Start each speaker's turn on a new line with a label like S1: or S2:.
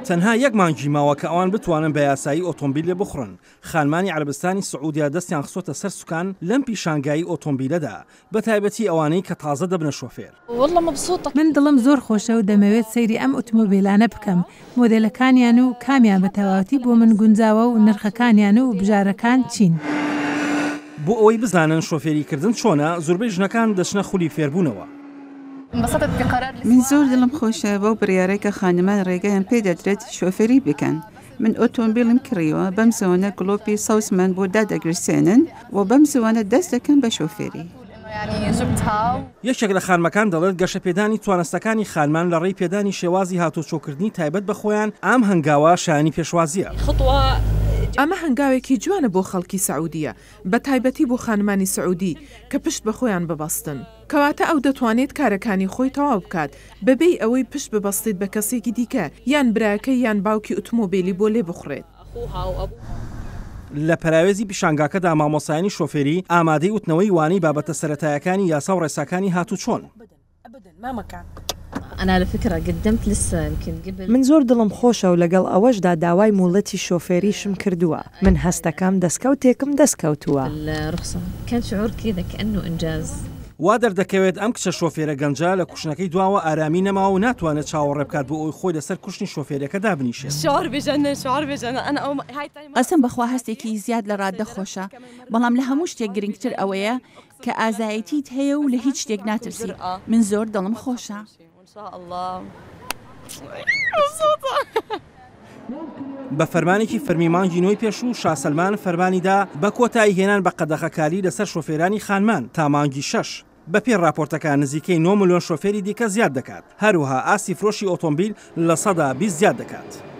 S1: تەنها یەک مانگی ماوە کە ئەوان بتوانن بە یاسایی ئۆتۆمبیل لێ بخڕن. خانمانی عەرەبستانی سعودیا دەستیان خستۆتە سەر سوکان لەم پیشانگایی ئۆتۆمبیلەدا بە تایبەتی ئەوانەی کە تازە دەبنە شۆفێر.
S2: من دڵم زۆر خۆشە و دەمەوێت سەیری ئەم ئۆتۆمۆبیلانە بکەم. مۆدێلەکانیان و کامیان بە تەواوەتی بۆ من گونجاوە و نرخەکانیان و بژارەکان چین.
S1: بۆ ئەوەی بزانن شۆفێریکردن چۆنە، زۆربەی ژنەکان دەچنە خولی فێربوونەوە.
S3: من زۆر دڵم خۆشە بەو بڕیارەی کە خانمان ڕێگەیان پێ دەدرێت شۆفێری بکەن. من ئۆتۆمبیلم کڕیوە بەم زۆنە گڵۆپی سەوسمان بۆ دادەگرسێنن و بەم زۆنە دەست دەکەن بە شۆفێری.
S1: یەکێک لە خانمەکان دەڵێت گەشەپێدانی توانستەکانی خانمان لە ڕێی پێدانی شێوازی هاتوچۆکردنی تایبەت بە خۆیان ئەم هەنگاوە شایانی پێشوازیە.
S4: ئەمە هەنگاوێکی جوانە بۆ خەڵکی سعودیە، بە تایبەتی بۆ خانمانی سعودی کە پشت بە خۆیان ببەستن. کەواتە ئەو دەتوانێت کارەکانی خۆی تەواو بکات بەبێی ئەوەی پشت ببەستیت بە کەسێکی دیکە یان براکەی یان باوکی ئۆتۆمۆبیلی بۆ لێ بخڕێت.
S1: لە پەراوێزی پیشانگاکەدا مامۆسایانی شۆفێری ئامادەی وتنەوەی وانەی بابەتە سەرەتایەکانی یاسا و ڕێساکانی هاتوو چۆن.
S5: من زۆر دڵم خۆشە و لەگەڵ ئەوەشدا داوای موڵەتی شۆفێریشم کردووە. من هەستەکەم دەستکەوتێکم دەستکەوتووە.
S1: وا دەردەکەوێت ئەم کچە شۆفێرە گەنجە لە کوشنەکەی دواوە ئارامی نەما و ناتوانێت چاوەڕێ بکات بۆ ئەوی خۆی لەسەر کوشتنی شۆفێرەکە دابنیشێت.
S6: قەسم بەخوا هەستێکی زیاد لە ڕاددە خۆشە، بەڵام لە هەموو شتێک گرنگتر ئەوەیە کە ئازایەتیت هەیە و لە هیچ شتێک ناترسی. من زۆر دڵم خۆشە.
S1: بە فەرمانێکی فەرمیمانگی نۆی پێش و شاه سەلمان فەرمانیدا بە کۆتایی هێنان بە قەدەغەکاری لەسەر شۆفێرانی خانمان تا مانگی 6. بەپێی راپۆرتەکان نزیکەی 9 ملیۆن شۆفێری دیکە زیاد دەکات. هەروەها ئاسی فرۆشی ئۆتۆمبیل لە 100 زیاد دەکات.